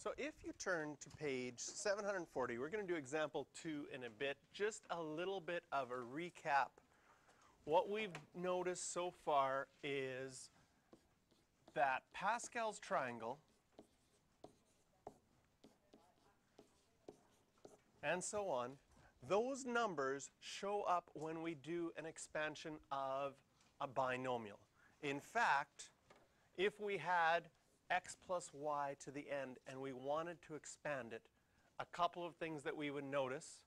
So if you turn to page 740, we're going to do example 2 in a bit, just a little bit of a recap. What we've noticed so far is that Pascal's triangle and so on, those numbers show up when we do an expansion of a binomial. In fact, if we had x plus y to the end and we wanted to expand it, a couple of things that we would notice.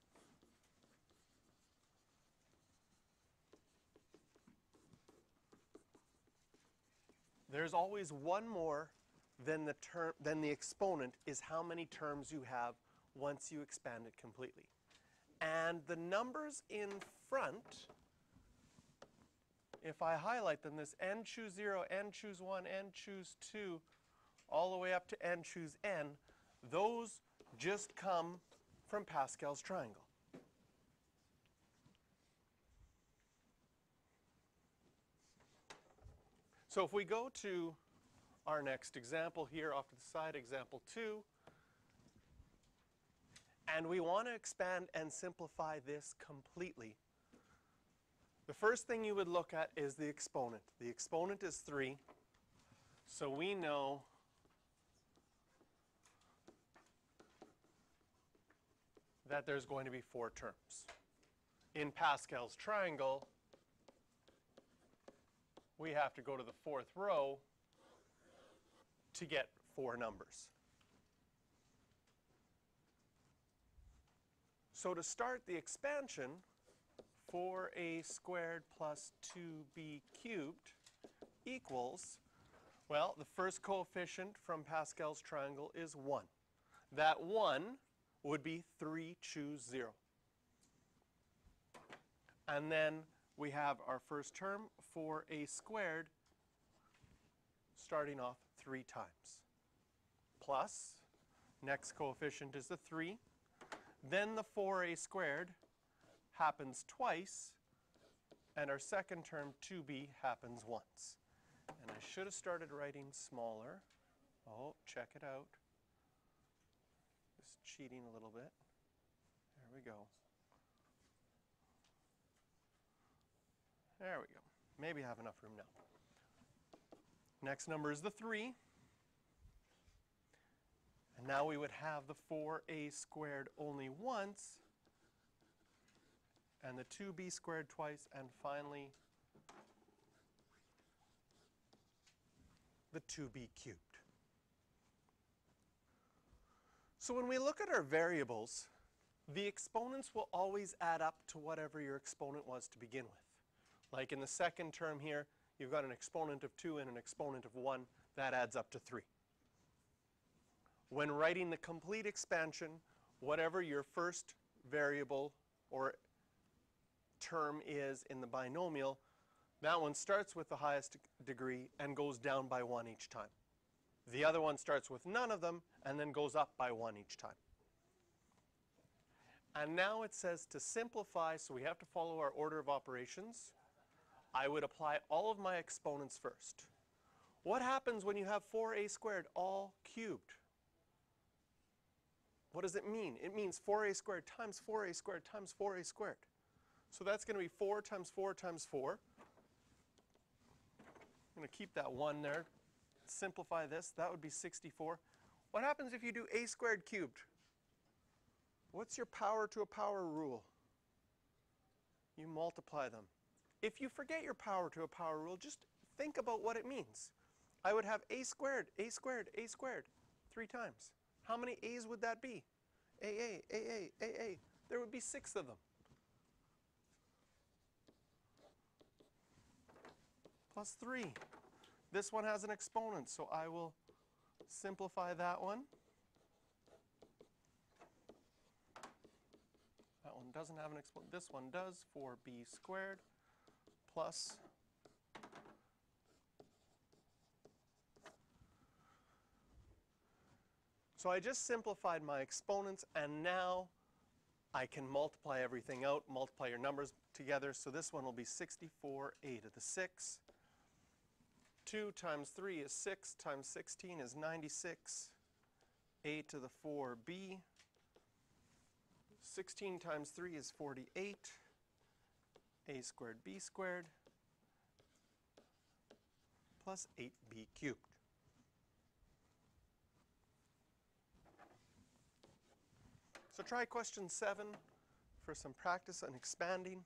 There's always one more than the exponent is how many terms you have once you expand it completely. And the numbers in front, if I highlight them, this n choose 0, n choose 1, n choose 2, all the way up to n choose n, those just come from Pascal's triangle. So if we go to our next example here off to the side, example 2, and we want to expand and simplify this completely, the first thing you would look at is the exponent. The exponent is 3, so we know that there's going to be 4 terms. In Pascal's triangle, we have to go to the 4th row to get 4 numbers. So to start the expansion, 4a squared plus 2b cubed equals, well, the first coefficient from Pascal's triangle is 1. That 1 would be 3 choose 0. And then we have our first term, 4a squared, starting off 3 times. Plus, next coefficient is the 3. Then the 4a squared happens twice, and our second term, 2b, happens once. And I should have started writing smaller. Oh, check it out. Just cheating a little bit. There we go. There we go. Maybe I have enough room now. Next number is the 3. And now we would have the 4a squared only once, and the 2b squared twice, and finally the 2b cubed. So when we look at our variables, the exponents will always add up to whatever your exponent was to begin with. Like in the second term here, you've got an exponent of 2 and an exponent of 1. That adds up to 3. When writing the complete expansion, whatever your first variable or term is in the binomial, that one starts with the highest degree and goes down by 1 each time. The other one starts with none of them and then goes up by 1 each time. And now it says to simplify, so we have to follow our order of operations. I would apply all of my exponents first. What happens when you have 4a squared all cubed? What does it mean? It means 4a squared times 4a squared times 4a squared. So that's going to be 4 times 4 times 4. I'm going to keep that 1 there. Simplify this. That would be 64. What happens if you do a squared cubed? What's your power to a power rule? You multiply them. If you forget your power to a power rule, just think about what it means. I would have a squared, a squared, a squared 3 times. How many a's would that be? A. There would be 6 of them. Plus 3. This one has an exponent, so I will simplify that one. That one doesn't have an exponent. This one does. 4b squared plus so I just simplified my exponents, and now I can multiply everything out, multiply your numbers together. So this one will be 64a to the 6. 2 times 3 is 6 times 16 is 96. a to the 4b. 16 times 3 is 48. A squared b squared plus 8b cubed. So try question 7 for some practice on expanding.